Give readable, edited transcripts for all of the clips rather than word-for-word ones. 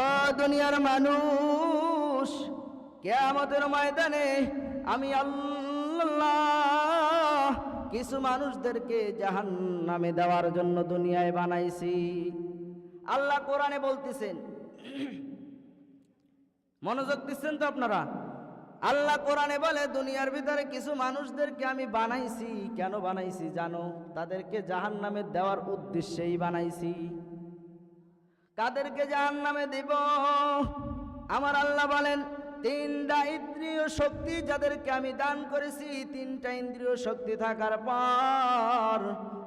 ও দুনিয়ার মানুষ, কিয়ামতের ময়দানে আমি আল্লাহ কিছু মানুষদেরকে জাহান্নামে দেওয়ার জন্য দুনিয়ায় বানাইছি। আল্লাহ কোরআনে বলতেছেন, মনোযোগ দিচ্ছেন তো আপনারা? আল্লাহ কোরআনে বলে দুনিয়ার ভিতরে কিছু মানুষদেরকে আমি বানাইছি। কেন বানাইছি জানো? তাদেরকে জাহান্নামে দেওয়ার উদ্দেশ্যেই বানাইছি। কাদেরকে জাহান্নামে দিব? আমার আল্লাহ বলেন, তিনটা ইন্দ্রিয় শক্তি যাদেরকে আমি দান করেছি, তিনটা ইন্দ্রিয় শক্তি থাকার পর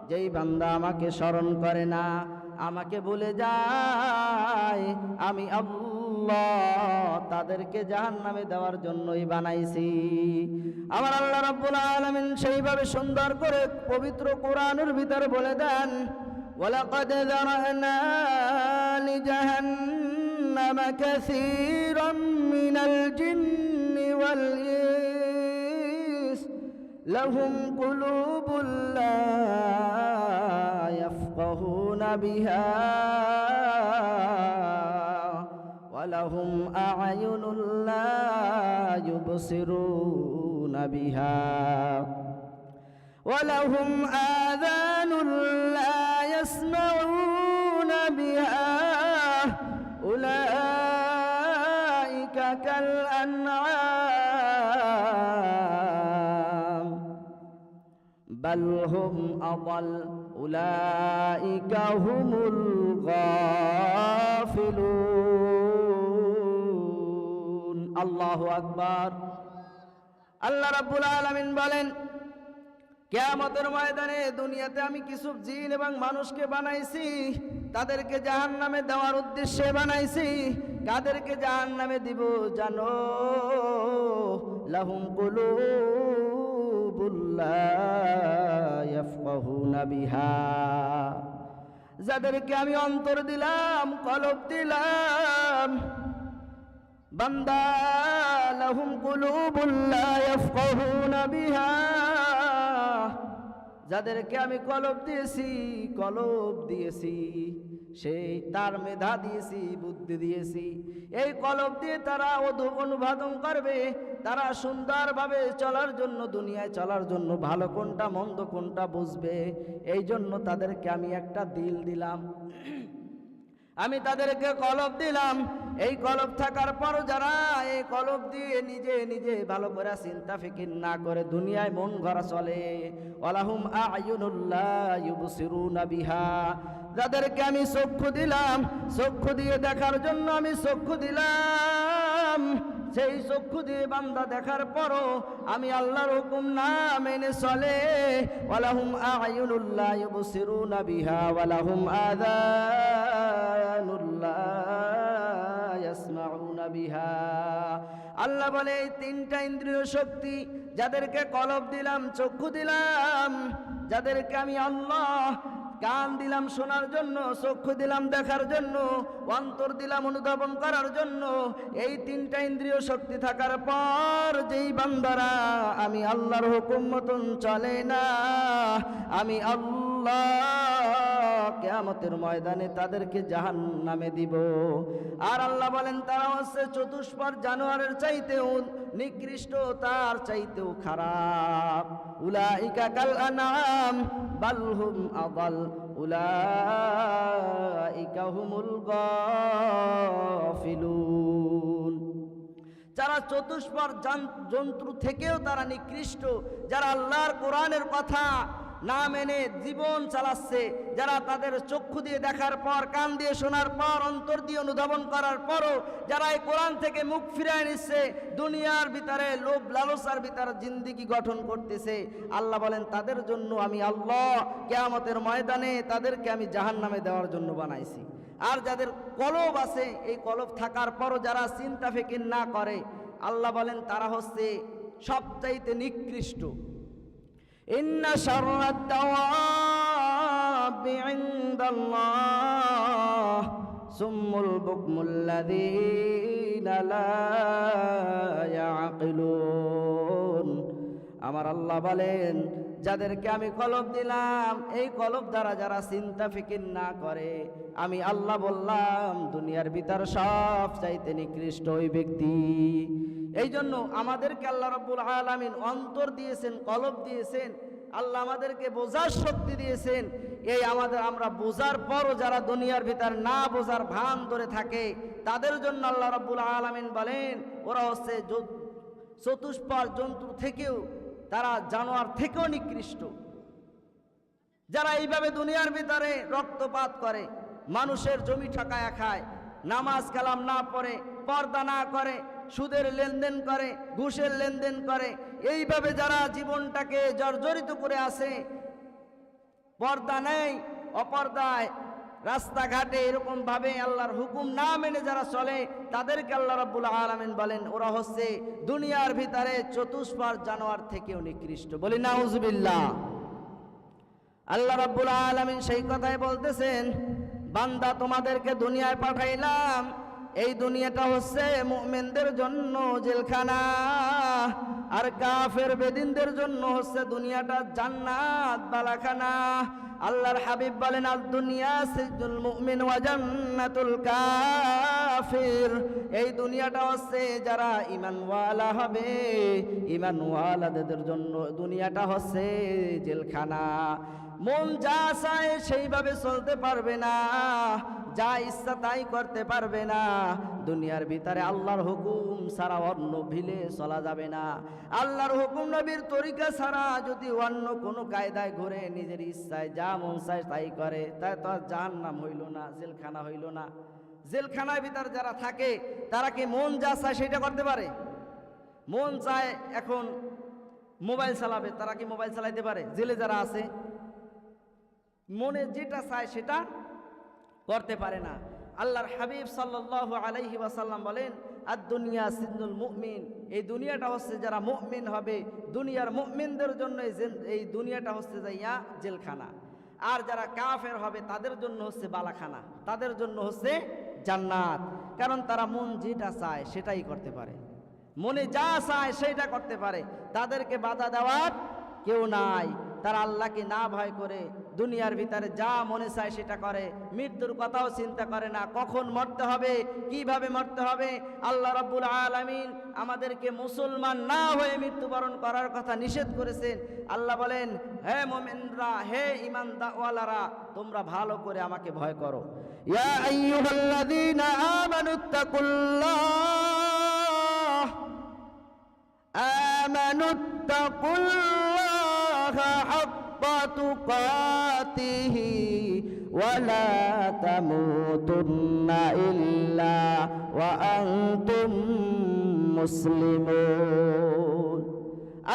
যেই বান্দা আমাকে স্মরণ করে না, আমাকে ভুলে যায়, আমি আল্লাহ তাদেরকে জাহান্নামে দেওয়ার জন্যই বানাইছি। আমার আল্লাহ রাব্বুল আলামিন সেইভাবে সুন্দর করে পবিত্র কোরআনের ভিতরে বলে দেন, ওয়ালাকাদ যারানা লিজাহান্নাম কাসীরাম মিনাল জিন্নি ওয়াল ইনস লাহুম কুলুবুল লা ইয়াফকাহুনা বিহা ওয়ালাহুম আ'য়ুনুল লা ইউবসিরুনা বিহা ওয়ালাহুম আযানুন লা ইয়াসমাউনা বিহা উলাইকা কাল আনআম বাল হুম আদাল উলাইকা হুমুল গাফিলুন। আল্লাহু আকবার। আল্লাহ রাব্বুল আলামিন বলেন, কিয়ামতের ময়দানে দুনিয়াতে আমি কিছু জিন এবং মানুষকে বানাইছি, তাদেরকে জাহান্নামে দেওয়ার উদ্দেশ্যে বানাইছি। কাদেরকে জাহান্নামে দিব জানো? লাহুম কুলুবুল লা ইয়াফকাহুনা বিহা, যাদেরকে আমি অন্তর দিলাম, কলব দিলাম। বান্দা, লাহুম কুলুবুল লা ইয়াফকাহুনা বিহা, যাদেরকে আমি কলব দিয়েছি, সেই তার মেধা দিয়েছি, বুদ্ধি দিয়েছি। এই কলব দিয়ে তারা অনুবাদন করবে, তারা সুন্দরভাবে চলার জন্য, দুনিয়ায় চলার জন্য ভালো কোনটা মন্দ কোনটা বুঝবে। এই জন্য তাদেরকে আমি একটা দিল দিলাম, আমি তাদেরকে কলব দিলাম। এই কলব থাকার পরও যারা এই কলব দিয়ে নিজে নিজে ভালো করে চিন্তা ফিকির না করে দুনিয়ায় মন গড়া চলে, ওয়ালাহুম আ'য়ুনুল লা ইউবসিরুনা বিহা, যাদেরকে আমি চক্ষু দিলাম, চক্ষু দিয়ে দেখার জন্য আমি চক্ষু দিলাম, সেই চক্ষু দিয়ে বান্দা দেখার পরও আমি আল্লাহর হুকুম না মেনে চলে, ওয়ালাহুম আ'য়ুনুল লা ইউবসিরুনা বিহা ওয়ালাহুম আযানুল লা ইয়াসমাউনা বিহা। আল্লাহ বলে, এই তিনটা ইন্দ্রিয় শক্তি যাদেরকে কলব দিলাম, চক্ষু দিলাম, যাদেরকে আমি আল্লাহ কান দিলাম শোনার জন্য, চক্ষু দিলাম দেখার জন্য, অন্তর দিলাম অনুধাবন করার জন্য, এই তিনটা ইন্দ্রিয় শক্তি থাকার পর যেই বান্দারা আমি আল্লাহর হুকুম মতন চলে না, আমি আল্লাহ কিয়ামতের ময়দানে তাদেরকে জাহান্নামে দিব। আর আল্লাহ বলেন, তারা হচ্ছে চতুষ্পদ জানোয়ারের চাইতেও নিকৃষ্ট, তার চাইতেও খারাপ। উলাইকা কাল আনআম বাল হুম আদাল উলাইকা হুমুল গাফিলুন। যারা চতুষ্পদ জন্তু থেকেও তারা নিকৃষ্ট, যারা আল্লাহর কোরআনের কথা না মেনে জীবন চালাচ্ছে, যারা তাদের চক্ষু দিয়ে দেখার পর, কান দিয়ে শোনার পর, অন্তর দিয়ে অনুধাবন করার পরও যারা এই কোরআন থেকে মুখ ফিরিয়ে নিচ্ছে, দুনিয়ার ভিতরে লোভ লালসার ভিতরে জিন্দেগি গঠন করতেছে, আল্লাহ বলেন তাদের জন্য আমি আল্লাহ কিয়ামতের ময়দানে তাদেরকে আমি জাহান্নামে দেওয়ার জন্য বানাইছি। আর যাদের কলব আছে, এই কলব থাকার পরও যারা চিন্তা ফিকির না করে, আল্লাহ বলেন তারা হচ্ছে সবচাইতে নিকৃষ্ট। ইন্না শাররাদ দাওয়াবি ইনদাল্লাহ সুম্মুল বুকমুল্লাযীনা লা ইয়াকিলুন। আমার আল্লাহ বলেন, যাদেরকে আমি কলব দিলাম, এই কলব দ্বারা যারা চিন্তা ফিকির না করে, আমি আল্লাহ বললাম দুনিয়ার ভিতর সব চাইতে নিকৃষ্ট ওই ব্যক্তি। এই জন্য আমাদেরকে আল্লাহ রাব্বুল আলামিন অন্তর দিয়েছেন, কলব দিয়েছেন, আল্লাহ আমাদেরকে বোঝার শক্তি দিয়েছেন। এই আমরা বোঝার পরও যারা দুনিয়ার ভিতর না বোঝার ভান ধরে থাকে, তাদের জন্য আল্লাহ রাব্বুল আলামিন বলেন ওরা হচ্ছে চতুষ্পদ জন্তু থেকেও, তারা জানোয়ার থেকেও নিকৃষ্ট। যারা এইভাবে দুনিয়ার ভিতরে রক্তপাত করে, মানুষের জমি ঠকায়া খায়, নামাজ কালাম না পড়ে, পর্দা না করে, সুদের লেনদেন করে, ঘুষের লেনদেন করে, এইভাবে যারা জীবনটাকে জর্জরিত করে আছে, পর্দা নেই, অপর্দায় রাস্তাঘাটে এরকম ভাবে আল্লাহর হুকুম না মেনে যারা চলে, তাদেরকে আল্লাহ রাব্বুল আলামিন বলেন ওরা হচ্ছে দুনিয়ার ভিতরে চতুষ্পদ জানোয়ার থেকেও নিকৃষ্ট। বলি নাউজুবিল্লাহ। আল্লাহ রাব্বুল আলামিন সেই কথাই বলতেছেন, বান্দা তোমাদেরকে দুনিয়ায় পাঠাইলাম, এই দুনিয়াটা হচ্ছে মুমিনদের জন্য জেলখানা, আর কাফের বেদিনদের জন্য হচ্ছে দুনিয়াটা জান্নাত বালাখানা। আল্লাহর হাবিব বলেন আল দুনিয়া সিজনুল মুমিন ওয়া জান্নাতুল কাফির। এই দুনিয়াটা হচ্ছে যারা ঈমানওয়ালা হবে, ঈমানওয়ালাদের জন্য দুনিয়াটা হচ্ছে জেলখানা। মন যা চায় সেইভাবে চলতে পারবে না, যা ইচ্ছা তাই করতে পারবে না। দুনিয়ার ভিতরে আল্লাহর হুকুম ছাড়া অন্য ভিলে চলা যাবে না। আল্লাহর হুকুম নবীর তরিকা ছাড়া যদি অন্য কোনো কায়দায় ঘুরে নিজের ইচ্ছায় যা মন চায় তাই করে, তাই তো আর জাহান্নাম হইল না, জেলখানা হইল না। জেলখানার ভিতর যারা থাকে তারা কি মন যা চায় সেটা করতে পারে? মন চায় এখন মোবাইল চালাবে, তারা কি মোবাইল চালাইতে পারে? জেলে যারা আছে মনে যেটা চায় সেটা করতে পারে না। আল্লাহর হাবিব সাল্লাল্লাহু আলাইহি ওয়াসাল্লাম বলেন আর দুনিয়া সিজনুল মুমিন। এই দুনিয়াটা হচ্ছে যারা মুমিন হবে, দুনিয়ার মুমিনদের জন্য এই দুনিয়াটা হচ্ছে যাইয়া জেলখানা, আর যারা কাফের হবে তাদের জন্য হচ্ছে বালাখানা, তাদের জন্য হচ্ছে জান্নাত। কারণ তারা মন যেটা চায় সেটাই করতে পারে, মনে যা চায় সেটা করতে পারে, তাদেরকে বাধা দেওয়ার কেউ নাই। তারা আল্লাহকে না ভয় করে দুনিয়ার ভিতরে যা মনে চায় সেটা করে, মৃত্যুর কথাও চিন্তা করে না, কখন মরতে হবে, কিভাবে মরতে হবে। আল্লাহ রাব্বুল আলামিন আমাদেরকে মুসলমান না হয়ে মৃত্যুবরণ করার কথা নিষেধ করেছেন। আল্লাহ বলেন হে মুমিনরা, হে ঈমানওয়ালারা, তোমরা ভালো করে আমাকে ভয় করো। ইয়া আইয়ুহাল্লাযীনা আমানুত্তাকুল্লাহ হাক্কা তুকাতিহি ওয়া লা তামুতুন্না ইল্লা ওয়া আনতুম মুসলিমুন।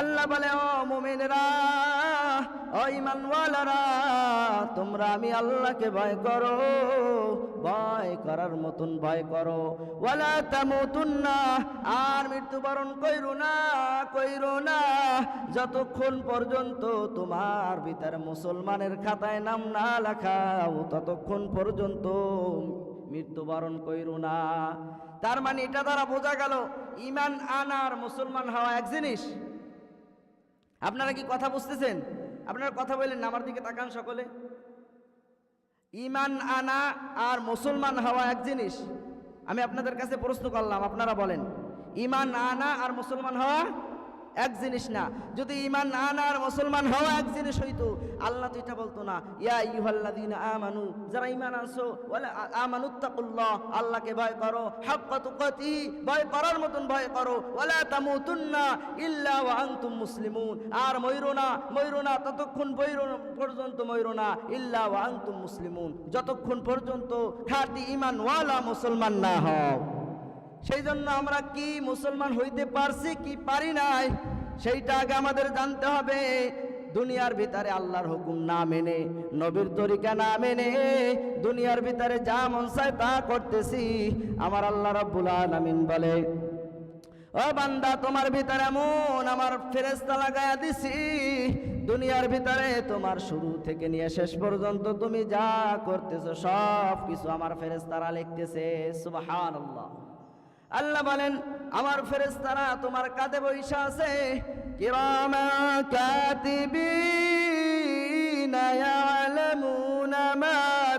আল্লাহ বলে ও মুমিনরা, ও ঈমানওয়ালারা, তোমরা আমি আল্লাহকে ভয় করো, ভয় করার মতন ভয় করো। ওয়ালা তামুতুন্না, আর মৃত্যুবরণ কইরো না যতক্ষণ পর্যন্ত তোমার ভিতরে মুসলমানের খাতায় নাম না লেখাও, ততক্ষণ পর্যন্ত মৃত্যুবরণ কইরো না। তার মানে এটা দ্বারা বোঝা গেল ঈমান আনা আর মুসলমান হওয়া এক জিনিস। আপনারা কি কথা বুঝতেছেন? আপনারা কথা বললেন না, আমার দিকে তাকান সকলে। ঈমান আনা আর মুসলমান হওয়া এক জিনিস। আমি আপনাদের কাছে প্রশ্ন করলাম, আপনারা বলেন ঈমান আনা আর মুসলমান হওয়া এক জিনিস না? যদি ঈমান আনা আর মুসলমান হওয়া এক জিনিস হইতো, আল্লাহ তো এটা বলতো না ইয়া আইয়ুহাল্লাযীনা আমানু, যারা ঈমান আনছো, ওয়ালা আমানুত্তাকুল্লাহ, আল্লাহকে ভয় করো, হাক্কা তুকাতিহি, ভয় করার মতন ভয় করো, ওয়ালা তামুতুন্না ইল্লা ওয়া আনতুম মুসলিমুন, আর মইরো না ততক্ষণ পর্যন্ত মইরো না ইল্লা ওয়া আনতুম মুসলিমুন, যতক্ষণ পর্যন্ত খাঁটি ঈমানওয়ালা মুসলমান না হও। সেই জন্য আমরা কি মুসলমান হইতে পারছি কি পারি নাই সেইটা আগে আমাদের জানতে হবে। দুনিয়ার ভিতরে আল্লাহর হুকুম না মেনে, নবীর তরিকা না মেনে দুনিয়ার ভিতরে যা মন চায় তা করতেছি। আমার আল্লাহ রাব্বুল আলামিন বলে ও বান্দা, তোমার ভিতরে এমন আমার ফেরেশতা লাগায়া দিছি, দুনিয়ার ভিতরে তোমার শুরু থেকে নিয়ে শেষ পর্যন্ত তুমি যা করতেছো সব কিছু আমার ফেরেশতারা লিখতেছে। সুবহানাল্লাহ। আল্লাহ বলেন আমার ফেরেশতারা তোমার কাঁধে বৈশা আছে, কিরামান কাতিবিন। يعلمون ما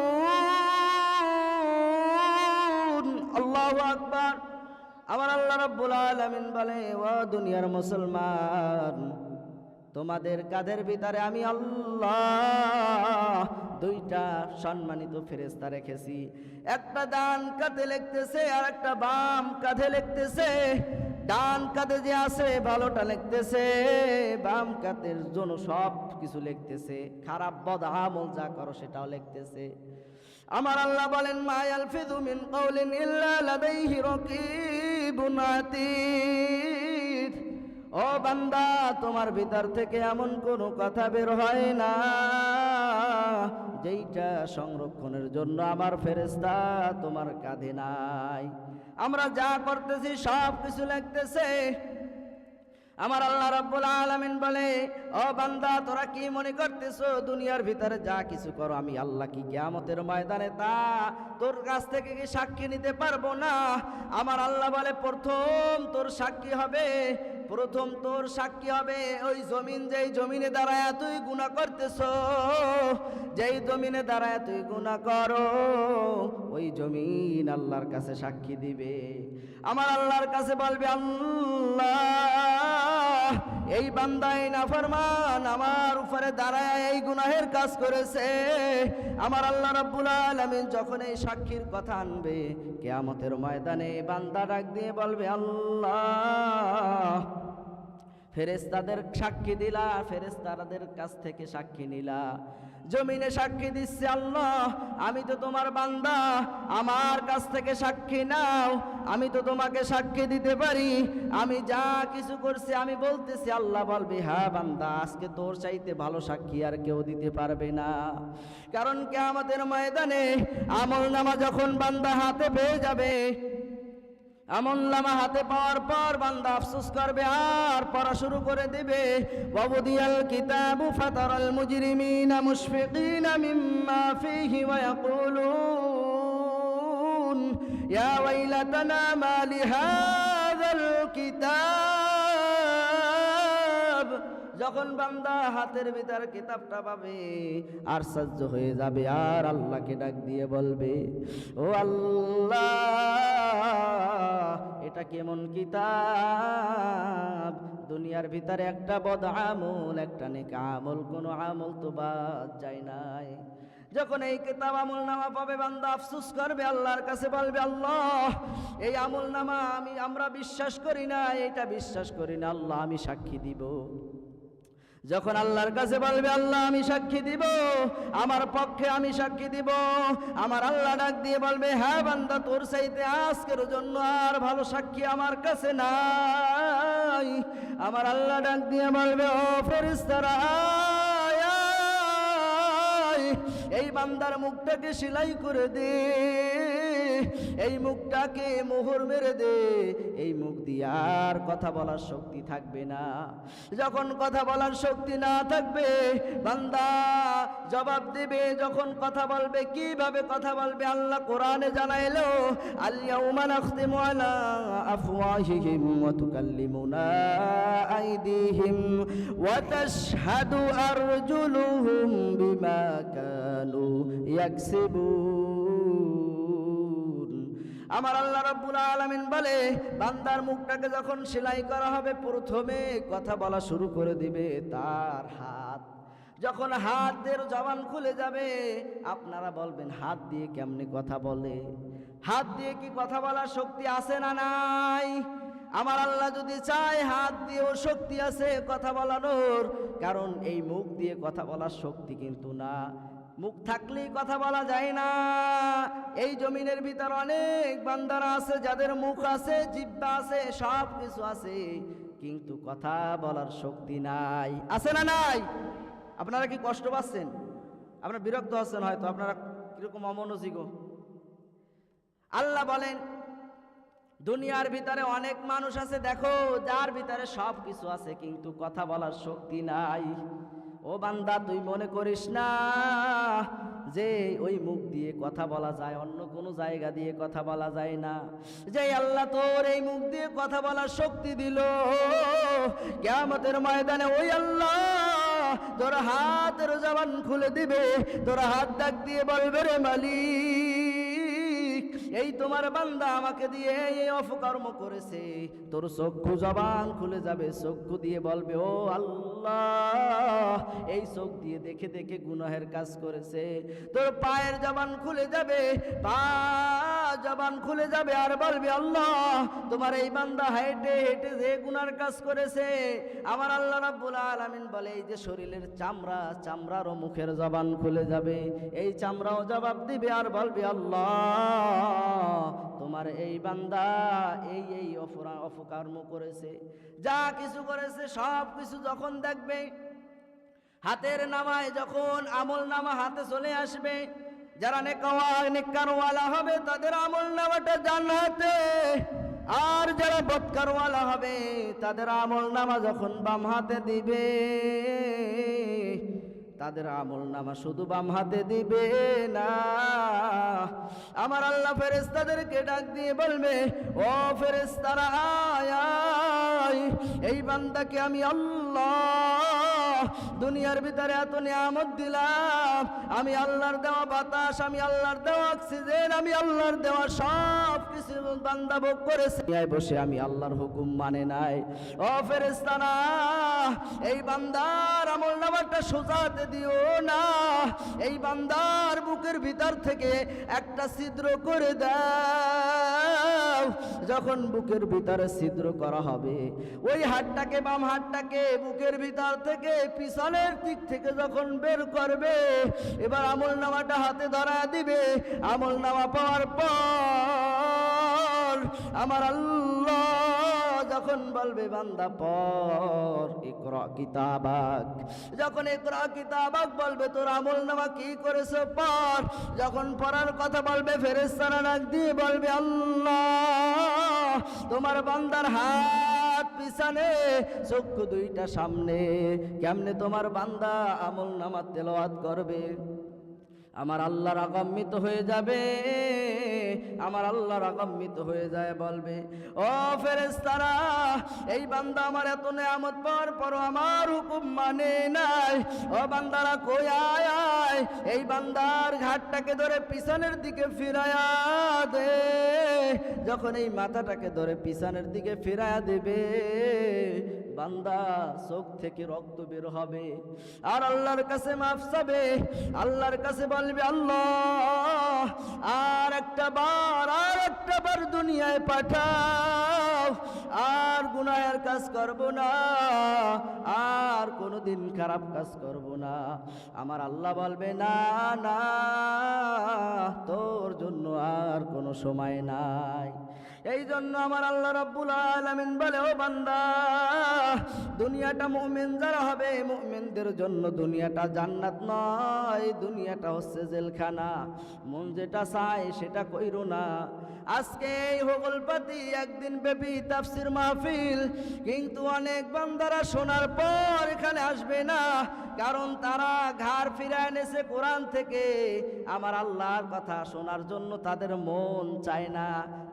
تفعلون الله أكبر আমার আল্লাহ রাব্বুল আলামিন বলে ও দুনিয়ার মুসলমান তোমাদের কাঁধের ভিতরে আমি আল্লাহ দুইটা সম্মানিত ফেরেশতা রেখেছি একটা ডান কাঁধে লিখতেছে আর একটা বাম কাঁধে লিখতেছে ডান কাঁধে যে আছে ভালোটা লিখতেছে বাম কাঁধের জন্য সব কিছু লিখতেছে খারাপ বদ আমল যা করো সেটাও লিখতেছে আমার আল্লাহ বলেন মা ইয়ালফিযু মিন কাওলিন ইল্লা লাদাইহি রাকীবুন আতীদ ও বান্দা তোমার ভিতর থেকে এমন কোনো কথা বের হয় না যেইটা সংরক্ষণের জন্য আমার ফেরেশতা তোমার কাঁধে নাই আমরা যা করতেছি সব কিছু লিখতেছে আমার আল্লাহ রাব্বুল আলামিন বলে ও বান্দা তোরা কি মনে করতেছো দুনিয়ার ভিতরে যা কিছু করো আমি আল্লাহ কি কিয়ামতের ময়দানে তা তোর কাছ থেকে কি সাক্ষী নিতে পারবো না আমার আল্লাহ বলে প্রথম তোর সাক্ষী হবে ওই জমিন যেই জমিনে দাঁড়ায় তুই গুনাহ করতেছো যেই জমিনে দাঁড়ায় তুই গুনাহ করো ওই জমিন আল্লাহর কাছে সাক্ষী দিবে আমার আল্লাহর কাছে বলবে আল্লাহ এই বান্দাই নাফরমান আমার উপরে দাঁড়ায় এই গুনাহের কাজ করেছে আমার আল্লাহ রাব্বুল আলামিন যখন এই সাক্ষীর কথা আনবে কিয়ামতের ময়দানে বান্দা ডাক দিয়ে বলবে আল্লাহ ফেরেশতাদের সাক্ষী দিলা ফেরেশতাদের কাছ থেকে সাক্ষী নিলা জমিনে সাক্ষী দিচ্ছে আল্লাহ আমি তো তোমার বান্দা আমার কাছ থেকে সাক্ষী নাও আমি তো তোমাকে সাক্ষী দিতে পারি আমি যা কিছু করছি আমি বলতেছি আল্লাহ বলবে হ্যাঁ বান্দা আজকে তোর চাইতে ভালো সাক্ষী আর কেউ দিতে পারবে না কারণ কিয়ামতের ময়দানে আমলনামা যখন বান্দা হাতে পেয়ে যাবে আমলনামা হাতে পাওয়ার পর বান্দা আফসোস করবে আর পড়া শুরু করে দিবে ওয়াবুদিয়াল কিতাবু ফাতারাল মুজরিমিনা মুশফিকিনা মিম্মা ফীহি ওয়া ইয়াকুলুন ইয়া ওয়াইলাতানা মা লিহাযাল কিতাব যখন বান্দা হাতের ভিতর কিতাবটা পাবে আর আশ্চর্য হয়ে যাবে আর আল্লাহকে ডাক দিয়ে বলবে ও আল্লাহ এটা কেমন কিতাব দুনিয়ার ভিতরে একটা বদ আমল একটা নেক আমল কোনো আমল তো বাদ যায় নাই যখন এই কিতাব আমলনামা পাবে বান্দা আফসোস করবে আল্লাহর কাছে বলবে আল্লাহ এই আমলনামা আমরা বিশ্বাস করি না এটা বিশ্বাস করি না আল্লাহ আমি সাক্ষী দিব যখন আল্লাহর কাছে বলবে আল্লাহ আমি সাক্ষী দিব আমার পক্ষে আমি সাক্ষী দিব আমার আল্লাহ ডাক দিয়ে বলবে হ্যাঁ বান্দা তোর চাইতে আজকের জন্য আর ভালো সাক্ষী আমার কাছে নাই আমার আল্লাহ ডাক দিয়ে বলবে ও ফেরেশতারা এই বান্দার মুখটাকে সেলাই করে দে এই মুখটাকে মোহর মেরে দে এই মুখ দিয়ে আর কথা বলার শক্তি থাকবে না যখন কথা বলার শক্তি না থাকবে বান্দা জবাব দেবে যখন কথা বলবে কিভাবে কথা বলবে আল্লাহ কোরআনে জানাইলো আল ইয়াউমা নাখতিমু আলা আফওয়াহিহিম ওয়া তুকাল্লিমুনা আইদিহিম ওয়া তাশহাদু আরজুলুহুম বিমা কানু ইয়াকসিবুন আমার আল্লাহ রাব্বুল আলামিন বলে বান্দার মুখটাকে যখন সেলাই করা হবে প্রথমে কথা বলা শুরু করে দিবে তার হাত যখন হাতের জবান খুলে যাবে আপনারা বলবেন হাত দিয়ে কেমনে কথা বলে হাত দিয়ে কি কথা বলার শক্তি আছে না নাই আমার আল্লাহ যদি চায় হাত দিয়েও শক্তি আছে কথা বলানোর কারণ এই মুখ দিয়ে কথা বলার শক্তি কিন্তু না মুখ থাকলেই কথা বলা যায় না এই জমিনের ভিতর অনেক বান্দারা আছে যাদের মুখ আছে জিহ্বা আছে সব কিছু আছে কিন্তু কথা বলার শক্তি নাই আছে না নাই আপনারা কি কষ্ট পাচ্ছেন আপনারা বিরক্ত হচ্ছেন হয়তো আপনারা কিরকম অমনোযোগী আল্লাহ বলেন দুনিয়ার ভিতরে অনেক মানুষ আছে দেখো যার ভিতরে সব কিছু আছে কিন্তু কথা বলার শক্তি নাই ও বান্দা তুই মনে করিস না যে ওই মুখ দিয়ে কথা বলা যায় অন্য কোনো জায়গা দিয়ে কথা বলা যায় না যে আল্লাহ তোর এই মুখ দিয়ে কথা বলার শক্তি দিল কিয়ামতের ময়দানে ওই আল্লাহ তোর হাতের জবান খুলে দিবে, তোর হাত ডাক দিয়ে বলবে রে মালিক, এই তোমার বান্দা আমাকে দিয়ে এই অপকর্ম করেছে। তোর চক্ষু জবান খুলে যাবে, চক্ষু দিয়ে বলবে ও আল্লাহ, এই চোখ দিয়ে দেখে দেখে গুনাহের কাজ করেছে। তোর পায়ের জবান খুলে যাবে, পা জবান খুলে যাবে আর বলবে আল্লাহ, তোমার এই বান্দা হেঁটে হেঁটে যে গুনার কাজ করেছে। আমার আল্লাহ রাব্বুল আলামিন বলে এই যে শরীরের চামড়া, চামড়ারও মুখের জবান খুলে যাবে, এই চামড়াও জবাব দিবে আর বলবে আল্লাহ, তোমার এই বান্দা এই এই অপকর্ম করেছে, যা কিছু করেছে সব কিছু যখন দেখবে, হাতের নামায় যখন আমল নামা হাতে চলে আসবে, যারা নেককারওয়ালা হবে তাদের আমল নামাটা জান্নাতে, আর যারা বদকারওয়ালা হবে তাদের আমল নামা যখন বাম হাতে দিবে, তাদের আমল নামা শুধু বাম হাতে দিবে না, আমার আল্লাহ ফেরেশতাদেরকে ডাক দিয়ে বলবে ও ফেরেশতারা আয়, এই বান্দাকে আমি আল্লাহ দুনিয়ার ভিতরে এত নিয়ামত দিলাম, আমি আল্লাহর দেওয়া বাতাস, আমি আল্লাহর দেওয়া অক্সিজেন, আমি আল্লাহর দেওয়া সব কিছু বান্দা ভোগ করেছে, বসে আমি আল্লাহর হুকুম মানে নাই। ও ফেরেশতারা, এই বান্দার আমল নামাটা সোজাতে দিও না, এই বান্দার বুকের ভিতর থেকে একটা ছিদ্র করে দাও। যখন বুকের ভিতরে ছিদ্র করা হবে, ওই হাতটাকে, বাম হাতটাকে বুকের ভিতর থেকে পিছনের দিক থেকে যখন বের করবে, এবার আমল নামাটা হাতে ধরা দিবে। আমল নামা পাওয়ার পর আমার আল্লাহ যখন বলবে বান্দা পর ইকরা কিতাবাক, যখন ইকরা কিতাবাক বলবে তোর আমল নামা কি করেছে পর, যখন পড়ার কথা বলবে ফেরেশতারা ডাক দিয়ে বলবে আল্লাহ, তোমার বান্দার হাত পিছনে, চক্ষু দুইটা সামনে, কেমনে তোমার বান্দা আমল নামা তেলাওয়াত করবে? আমার আল্লাহ রাগান্বিত হয়ে যাবে, আমার আল্লাহ রাগান্বিত হয়ে যায়, বলবে ও ফেরেশতারা, এই বান্দা আমার এত নেয়ামত পাওয়ার পরও আমার হুকুম মানে নাই, ও বান্দারা কই আয় আয়, এই বান্দার ঘাটটাকে ধরে পিছনের দিকে ফিরায়া দে। যখন এই মাথাটাকে ধরে পিছনের দিকে ফিরায়া দেবে, বান্দা চোখ থেকে রক্ত বের হবে আর আল্লাহর কাছে মাফ চাবে, আল্লাহর কাছে বলবে আল্লাহ আর একটা বার দুনিয়ায় পাঠাও, আর গুনাহের কাজ করব না, আর কোনোদিন খারাপ কাজ করব না। আমার আল্লাহ বলবে না না, তোর জন্য আর কোনো সময় নাই। এই জন্য আমার আল্লাহ রাব্বুল আলামিন বলে ও বান্দা, দুনিয়াটা মুমিন যারা হবে, মুমিনদের জন্য দুনিয়াটা জান্নাত নয়, দুনিয়াটা হচ্ছে জেলখানা। মন যেটা চায় সেটা কইরো না। আজকে এই হোগলপাতি একদিন ব্যাপী তাফসির মাহফিল, কিন্তু অনেক বান্দারা শোনার পর এখানে আসবে না, কারণ তারা ঘাড় ফিরায় এনেছে কোরআন থেকে। আমার আল্লাহর কথা শোনার জন্য তাদের মন চায় না।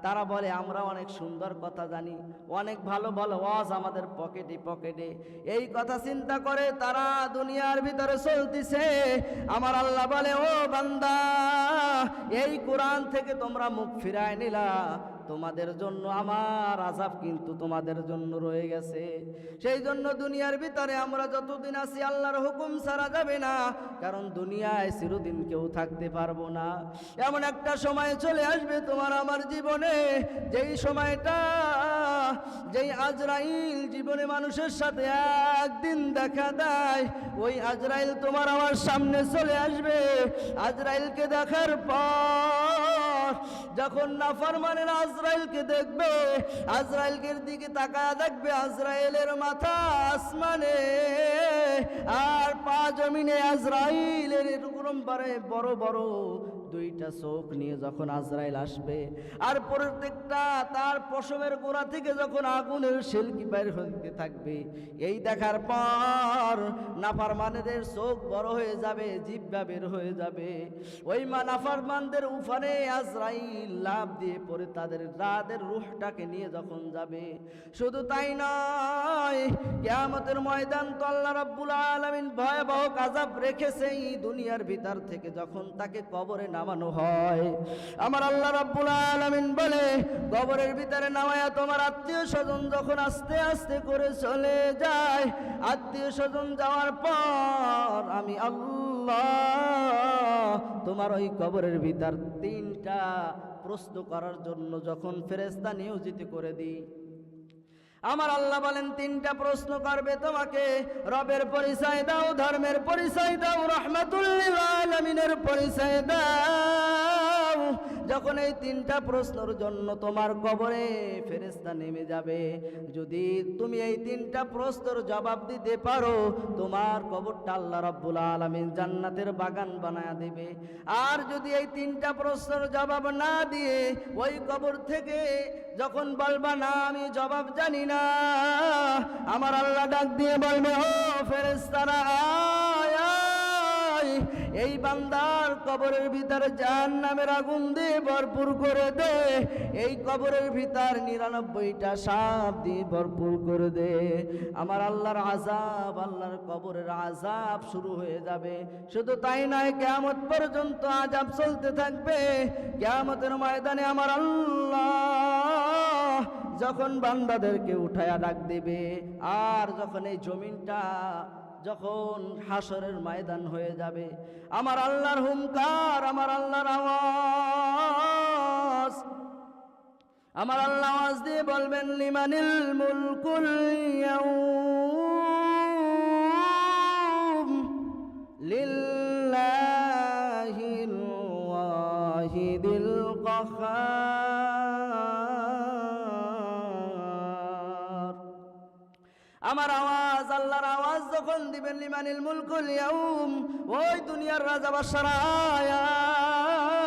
তারা বলে আমরা অনেক সুন্দর কথা জানি, অনেক ভালো ভালো ওয়াজ আমাদের পকেটে পকেটে, এই কথা চিন্তা করে তারা দুনিয়ার ভিতরে চলতেছে। আমার আল্লাহ বলে ও বান্দা, এই কোরআন থেকে তোমরা মুখ ফিরায় নিলা, তোমাদের জন্য আমার আযাব কিন্তু তোমাদের জন্য রয়ে গেছে। সেই জন্য দুনিয়ার ভিতরে আমরা যতদিন আছি আল্লাহর হুকুম ছাড়া যাবে না, কারণ দুনিয়ায় চিরদিন কেউ থাকতে পারবো না। এমন একটা সময় চলে আসবে তোমার আমার জীবনে, যেই সময়টা, যেই আজরাইল জীবনে মানুষের সাথে একদিন দেখা দেয়, ওই আজরাইল তোমার আমার সামনে চলে আসবে। আজরাইলকে দেখার পর যখন নাফরমানের আজরাইলকে দেখবে, আজরাইলের দিকে তাকায় দেখবে আজরাইলের মাথা আসমানে আর পা জমিনে। আজরাইলের এরকম বড় বড় দুইটা চোখ নিয়ে যখন আজরাইল আসবে, আর প্রত্যেকটা তার পশমের গোড়া থেকে যখন আগুনের শিলকি বের হতে থাকবে, এই দেখার পর নাফরমানদের চোখ বড় হয়ে যাবে, জিহ্বা বের হয়ে যাবে। ওই নাফরমানদের উফানে আজরাইল লাফ দিয়ে পড়ে তাদের রূহটাকে নিয়ে যখন যাবে। শুধু তাই নয়, কিয়ামতের ময়দান তো আল্লাহ রাব্বুল আলামিন ভয়াবহ আযাব রেখেছে। এই দুনিয়ার ভিতর থেকে যখন তাকে কবরে নামানো হয়, আমার আল্লাহ রাব্বুল আলামিন বলে, কবরের ভিতরে নামায়া তোমার আত্মীয় স্বজন যখন আস্তে আস্তে করে চলে যায়, আত্মীয় স্বজন যাওয়ার পর আমি আল্লাহ তোমার ওই কবরের ভিতর 3টা প্রশ্ন করার জন্য যখন ফেরেশতা নিয়োজিত করে দিই, আমার আল্লাহ বলেন 3টা প্রশ্ন করবে তোমাকে। রবের পরিচয় দাও, ধর্মের পরিচয় দাও, রাহমাতুল লিল আলামিনের পরিচয় দাও। যখন এই 3টা প্রশ্নের জন্য তোমার কবরে ফেরেশতা নেমে যাবে, যদি তুমি এই 3টা প্রশ্নের জবাব দিতে পারো, তোমার কবরটা আল্লাহ রাব্বুল আলামিন জান্নাতের বাগান বানায়া দেবে। আর যদি এই 3টা প্রশ্নের জবাব না দিয়ে ওই কবর থেকে যখন বলবা না আমি জবাব জানি না, আমার আল্লাহ ডাক দিয়ে বলবে, ও ফেরেশতারা আয় আয়, এই বান্দার কবরের ভিতরে জাহান্নামের আগুন দিয়ে ভরপুর করে দে, এই কবরের ভিতর 99টা সাপ দিয়ে ভরপুর করে দে। আমার আল্লাহর আযাব, আল্লাহর কবরের আযাব শুরু হয়ে যাবে। শুধু তাই নয়, কিয়ামত পর্যন্ত আযাব চলতে থাকবে। কিয়ামতের ময়দানে আমার আল্লাহ যখন বান্দাদেরকে উঠায়া ডাক দিবে, আর যখন এই জমিনটা যখন হাসরের ময়দান হয়ে যাবে, আমার আল্লাহর হুঙ্কার, আমার আল্লাহর আওয়াজ, আমার আল্লাহ আওয়াজ দিয়ে বলবেন, লিমানিল মুলকুল ইয়াউম লিল্লাহিল ওয়াহিদিল কাহ্হার। আমার আওয়াজ, আল্লাহর আওয়াজ যখন দিবেন, লিমানিল মুলকুল ইয়াউম, ওই দুনিয়ার রাজা বাদশারা আয়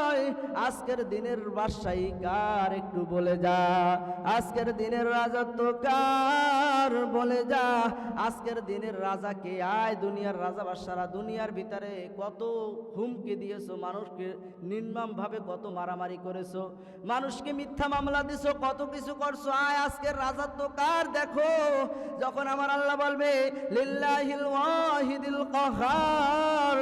আয়, আজকের দিনের বাদশাহী কার একটু বলে যা, আজকের দিনের রাজত্ব কার বলে যা, আজকের দিনের রাজা কে, আয়। দুনিয়ার রাজা বাদশারা দুনিয়ার ভিতরে কত হুমকি দিয়েছো, মানুষকে নির্মম ভাবে কত মারামারি করেছো, মানুষকে মিথ্যা মামলা দিছো, কত কিছু করছো, আয় আজকের রাজত্ব কার দেখো। যখন আমার আল্লাহ বলবে লিল্লাহিল ওয়াহিদিল কাহ্হার,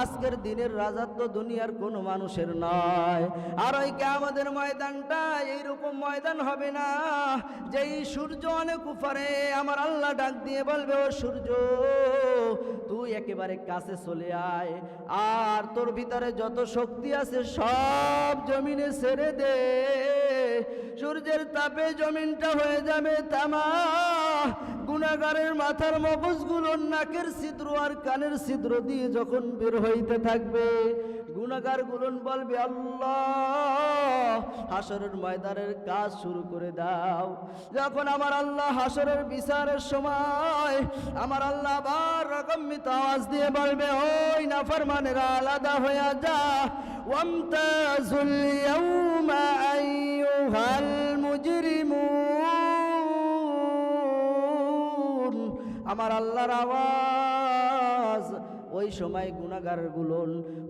আজকের দিনের রাজত্ব দুনিয়ার কোনো মানুষের নয়। আর ওই কিয়ামতের ময়দানটা এইরকম ময়দান হবে না যেই সূর্য অনেক উপরে, আমার আল্লাহ ডাক দিয়ে বলবে, ও সূর্য তুই একেবারে কাছে চলে আয়, আর তোর ভিতরে যত শক্তি আছে সব জমিনে ছেড়ে দে। সূর্যের তাপে জমিনটা হয়ে যাবে তামা, গুনাহগারের মাথার মগজগুলো নাকের ছিদ্র আর কানের ছিদ্র দিয়ে যখন বের হইতে থাকবে, গুনাহগার গুলো বলবে, আল্লাহ হাসরের ময়দানের কাজ শুরু করে দাও। যখন আমার আল্লাহ হাসরের বিচারের সময়, আমার আল্লাহ আবার রকমিত আওয়াজ দিয়ে বলবে, ওই নাফরমানেরা আলাদা হয়ে যা, ওয়ামতাজুল ইয়াউমা আইয়ুহাল মুজরিমুন। আমার আল্লাহর আওয়াজ, ওই সময় গুনাহগারগুলো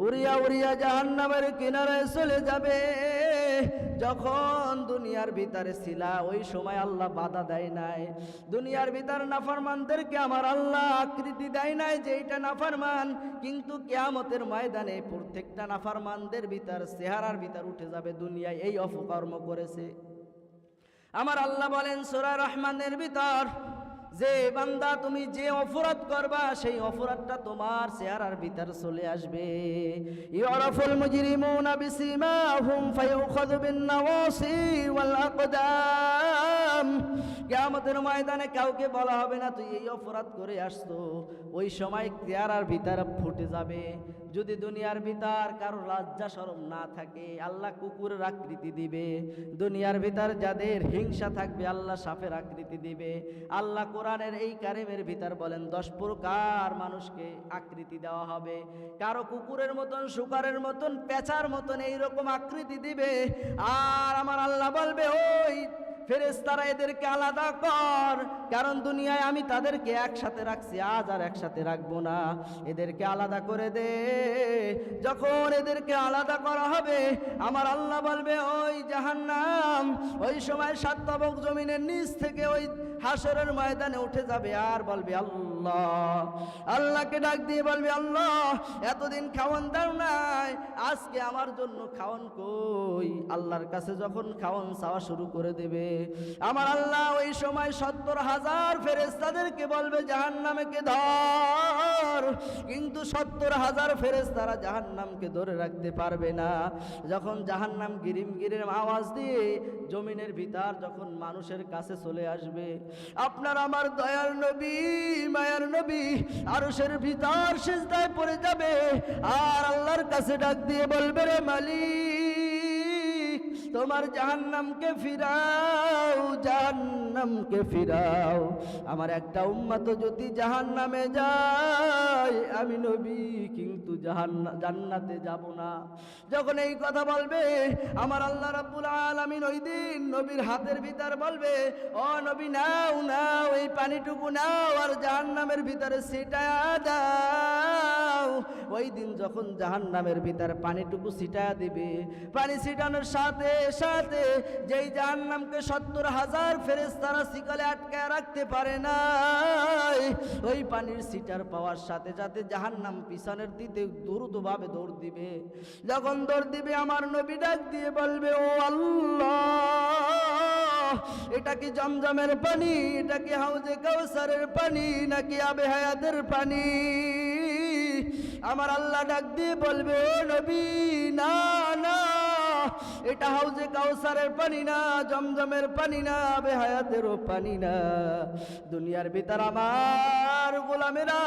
উড়িয়া উড়িয়া জাহান্নামের কিনারায় চলে যাবে। যখন দুনিয়ার ভিতরে ছিলা ওই সময় আল্লাহ বাধা দেয় নাই, দুনিয়ার ভিতর নাফরমানদেরকে আমার আল্লাহ আকৃতি দেয় নাই যে এটা নাফরমান, কিন্তু কিয়ামতের ময়দানে প্রত্যেকটা নাফরমানদের ভিতর চেহারার ভিতর উঠে যাবে দুনিয়ায় এই অপকর্ম করেছে। আমার আল্লাহ বলেন সূরা রহমানের ভিতর, যে বান্দা তুমি যে অপরাধ করবা সেই অপরাধটা তোমার চেহারার ভিতর চলে আসবে। ইউরাফুল মুজরিমুনা বিসিমাহুম ফায়ুখাযু বিন নাওয়াসি ওয়াল আকদাম। কিয়ামতের ময়দানে কাউকে বলা হবে না তুই এই অপরাধ করে আসতো। ওই সময় চেহারার ভিতর ফুটে যাবে। যদি দুনিয়ার ভিতর কারো লজ্জা শরম না থাকে, আল্লাহ কুকুরের আকৃতি দিবে। দুনিয়ার ভিতর যাদের হিংসা থাকবে, আল্লাহ সাপের আকৃতি দিবে। আল্লাহ কোরআনের এই কারিমের ভিতর বলেন 10 প্রকার মানুষকে আকৃতি দেওয়া হবে। কারো কুকুরের মতন, শুকরের মতন, পেঁচার মতন এইরকম আকৃতি দিবে। আর আমার আল্লাহ বলবে ওই ফেরেশতারা এদেরকে আলাদা কর, কারণ দুনিয়ায় আমি তাদেরকে একসাথে রাখছি, আজ আর একসাথে রাখবো না, এদেরকে আলাদা করে দে। যখন এদেরকে আলাদা করা হবে, আমার আল্লাহ বলবে ওই জাহান্নাম ওই সময় 7 তবক জমিনের নিচ থেকে ওই হাসরের ময়দানে উঠে যাবে আর বলবে আল্লাহ, আল্লাহকে ডাক দিয়ে বলবে আল্লাহ এতদিন খাওয়ান দাও নাই, আজকে আমার জন্য খাওয়ান কই? আল্লাহর কাছে যখন খাওয়ান চাওয়া শুরু করে দেবে, আমার আল্লাহ ওই সময় 70,000 ফেরেশতাদেরকে বলবে জাহান্নামকে ধর, কিন্তু 70,000 ফেরেশতারা জাহান্নামকে ধরে রাখতে পারবে না। যখন জাহান্নাম গিরিম গিরিম আওয়াজ দিয়ে জমিনের ভিতর যখন মানুষের কাছে চলে আসবে, আপনার আমার দয়ার নবী মায়ার নবী আরশের ভিতর সিজদায় পড়ে যাবে আর আল্লাহর কাছে ডাক দিয়ে বলবে রে মালিক তোমার জাহান্নামকে ফিরাও, জাহান্নামকে ফিরাও। আমার একটা উম্মত যদি জাহান্নামে যায়, আমি নবী কিন্তু জান্নাতে যাব না। যখন এই কথা বলবে, আমার আল্লাহ রাব্বুল আলামিন ওই দিন নবীর হাতের ভিতর বলবে ও নবী নাও নাও এই পানিটুকু নাও আর জাহান্নামের ভিতরে ছিটায়া দাও। ওই দিন যখন জাহান্নামের ভিতর পানিটুকু ছিটায়া দিবে, পানি ছিটানোর সাথে সাথে যেই জাহান্নামকে 70,000 ফেরেশতারা শিকলে আটকায় রাখতে পারে না, ওই পানির ছিটার পাওয়ার সাথে সাথে জাহান্নাম পিছনের দিকে দ্রুতভাবে দৌড় দিবে। যখন দৌড় দিবে, আমার নবী ডাক দিয়ে বলবে ও আল্লাহ এটা কি জমজমের পানি, এটা কি হাউজে কাউসারের পানি, নাকি আবে হায়াতের পানি? আমার আল্লাহ ডাক দিয়ে বলবে ও নবী না না, এটা হাউজে কাউসারের পানি না, জমজমের পানি না, আবে হায়াতেরও পানি না। দুনিয়ার ভিতর আমার গোলামেরা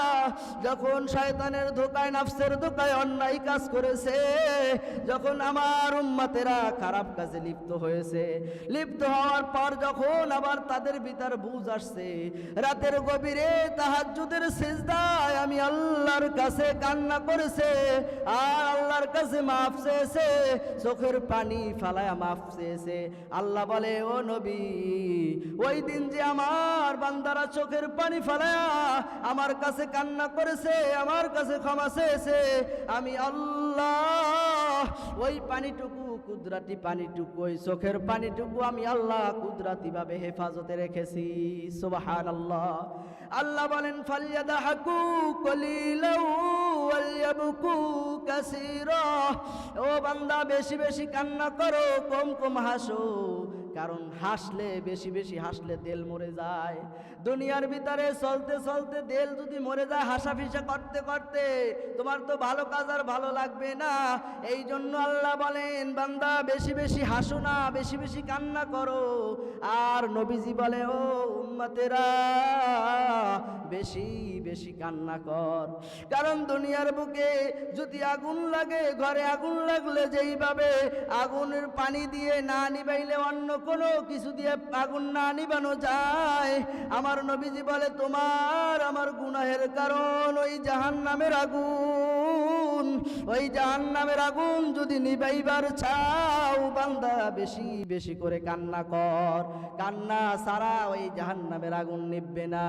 যখন শয়তানের ধোকায় নফসের ধোকায় অন্যায় কাজ করেছে, যখন আমার উম্মতেরা খারাপ কাজে লিপ্ত হয়েছে, লিপ্ত হওয়ার পর যখন আবার তাদের ভিতর বুঝ আসছে, রাতের গভীরে তাহাজ্জুদের সিজদায় আমি আল্লাহর কাছে কান্না করেছে আর আল্লাহর কাছে মাফ চেয়েছে, চোখের পানি ফালায়া মাফ চেয়েছে। আল্লাহ বলে ও নবী ওই দিন যে আমার বান্দারা চোখের পানি ফালায়া আমার কাছে কান্না করেছে, আমার কাছে ক্ষমা চেয়েছে, আমি আল্লাহ ওই পানিটুকু কুদরতি পানিটুকু, ওই চোখের পানিটুকু আমি আল্লাহ কুদরতি ভাবে হেফাজতে রেখেছি। সুবহানাল্লাহ। আল্লাহ বলেন ফালইয়াদহাকু কলিলাও ওয়ালইয়াবকু কাসীরা, ও বান্দা বেশি বেশি কান্না করো, কম কম হাসো, কারণ হাসলে বেশি বেশি হাসলে তেল মরে যায়। দুনিয়ার ভিতরে চলতে চলতে তেল যদি মরে যায় হাসা ফিসা করতে করতে, তোমার তো ভালো কাজ আর ভালো লাগবে না। এই জন্য আল্লাহ বলেন বান্দা বেশি বেশি হাসো না, বেশি বেশি কান্না করো। আর নবীজি বলে ও উম্মতেরা বেশি বেশি কান্না কর, কারণ দুনিয়ার বুকে যদি আগুন লাগে, ঘরে আগুন লাগলে যেইভাবে আগুনের পানি দিয়ে না নিবাইলে অন্য কোনো কিছু দিয়ে আগুন না নিবানো যায়, আমার নবীজি বলে তোমার আমার গুনাহের কারণ ওই জাহান্নামের আগুন, ওই জাহান্নামের আগুন যদি নিবাইবার চাও বান্দা বেশি বেশি করে কান্না কর, কান্না ছাড়া ওই জাহান্নামের আগুন নিববে না।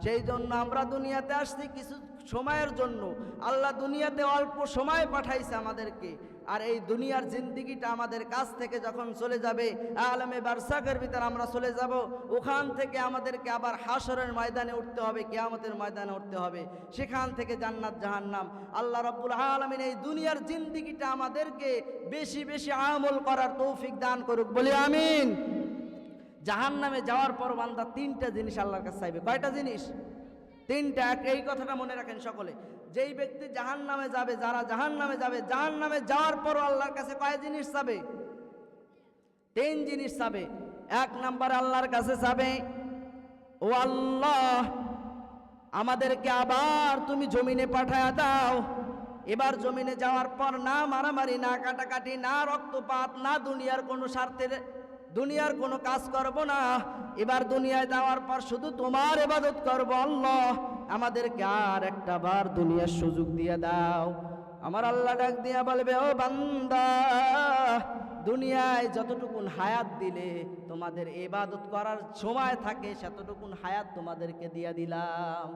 সেই জন্য আমরা দুনিয়াতে আসছি কিছু সময়ের জন্য, আল্লাহ দুনিয়াতে অল্প সময় পাঠাইছে আমাদেরকে, আর এই দুনিয়ার জিন্দিগিটা আমাদের কাছ থেকে যখন চলে যাবে, আলমে বারসাকের ভিতর আমরা চলে যাব, ওখান থেকে আমাদেরকে আবার হাসরের ময়দানে উঠতে হবে, কিয়ামতের ময়দানে উঠতে হবে, সেখান থেকে জান্নাত জাহান্নাম। আল্লাহ রাব্বুল আলামিন এই দুনিয়ার জিন্দিগিটা আমাদেরকে বেশি বেশি আমল করার তৌফিক দান করুক, বলি আমিন। জাহান্নামে যাওয়ার পর বান্দা 3টা জিনিস আল্লাহর কাছে চাইবে। কয়টা জিনিস? 3টা। এই কথাটা মনে রাখেন সকলে, যেই ব্যক্তি জাহান্নামে যাবে, যারা জাহান্নামে যাবে, জাহান্নামে যাওয়ার পর আল্লাহর কাছে কয় জিনিস চাবে? 3 জিনিস চাবে। এক নম্বরে আল্লাহর কাছে যাবে, ও আল্লাহ আমাদেরকে আবার তুমি জমিনে পাঠায়া দাও। এবার জমিনে যাওয়ার পর না মারামারি, না কাটাকাটি, না রক্তপাত, না দুনিয়ার কোনো স্বার্থের দুনিয়ার কোনো কাজ করব না। এবার দুনিয়ায় যাওয়ার পর শুধু তোমার ইবাদত করব। আল্লাহ আমাদেরকে আর একটা বার দুনিয়ার সুযোগ দিয়ে দাও। আমার আল্লাহ ডাক দিয়া বলবে, ও বান্দা দুনিয়ায় যতটুকুন হায়াত দিলে তোমাদের ইবাদত করার সময় থাকে সেতটুকুন হায়াত তোমাদেরকে দিয়ে দিলাম।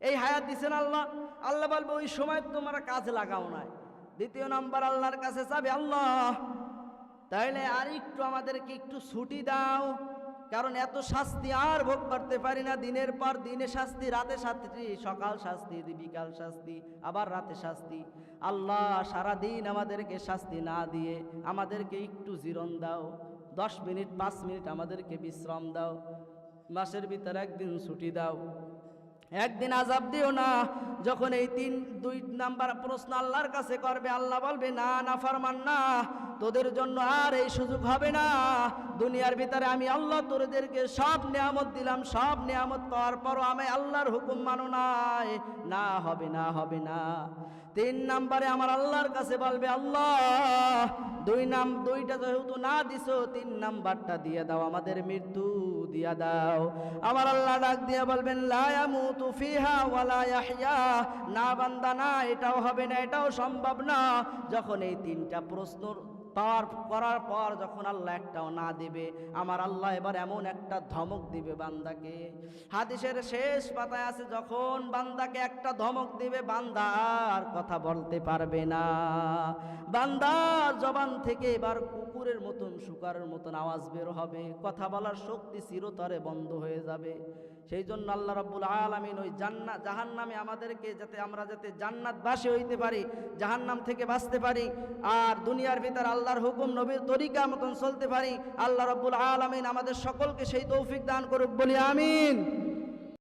এই হায়াত দিছেন আল্লাহ। আল্লাহ বলবে ওই সময় তোমরা কাজে লাগাও নাই। দ্বিতীয় নাম্বার আল্লাহর কাছে যাবে, আল্লাহ তাইলে আর একটু আমাদেরকে একটু ছুটি দাও, কারণ এত শাস্তি আর ভোগ করতে পারি না। দিনের পর দিনে শাস্তি, রাতে শাস্তি, সকাল শাস্তি, বিকাল শাস্তি, আবার রাতে শাস্তি। আল্লাহ সারাদিন আমাদেরকে শাস্তি না দিয়ে আমাদেরকে একটু জিরন দাও, 10 মিনিট 5 মিনিট আমাদেরকে বিশ্রাম দাও। মাসের ভিতরে একদিন ছুটি দাও, একদিন আযাব দিও না। যখন এই 2 নাম্বার প্রশ্ন আল্লাহর কাছে করবে, আল্লাহ বলবে না নাফরমান না, তোদের জন্য আর এই সুযোগ হবে না। দুনিয়ার ভিতরে আমি আল্লাহ তোদেরকে সব নিয়ামত দিলাম, সব নিয়ামত পাওয়ার পরও আমি আল্লাহর হুকুম মানো নাই, না হবে না, হবে না। 3 নাম্বারে আমার আল্লাহর কাছে বলবে, আল্লাহ 2টা যেহেতু না দিছো, 3 নাম্বারটা দিয়ে দাও, আমাদের মৃত্যু দিয়া দাও। আমার আল্লাহ ডাক দিয়ে বলবেন, লা ইয়ামুতু ফিহা ওয়ালা ইয়াহইয়া, না বান্দা না, এটাও হবে না, এটাও সম্ভব না। যখন এই 3টা প্রশ্ন করার পর যখন আল্লাহ একটাও না দিবে, আমার আল্লাহ এবার এমন একটা ধমক দিবে বান্দাকে। হাদিসের শেষ পাতায় আছে, যখন বান্দাকে একটা ধমক দিবে, বান্দা আর কথা বলতে পারবে না। বান্দার জবান থেকে এবার কুকুরের মতন, শুকারের মতন আওয়াজ বের হবে, কথা বলার শক্তি চিরতরে বন্ধ হয়ে যাবে। সেই জন্য আল্লাহ রাব্বুল আলামিন ওই জাহান্নামে আমাদেরকে আমরা যাতে জান্নাতবাসী হইতে পারি, জাহান্নাম থেকে বাঁচতে পারি, আর দুনিয়ার ভিতর আল্লাহর হুকুম নবীর তরিকা মতন চলতে পারি। আল্লাহ রাব্বুল আলামিন আমাদের সকলকে সেই তৌফিক দান করুক, বলি আমিন।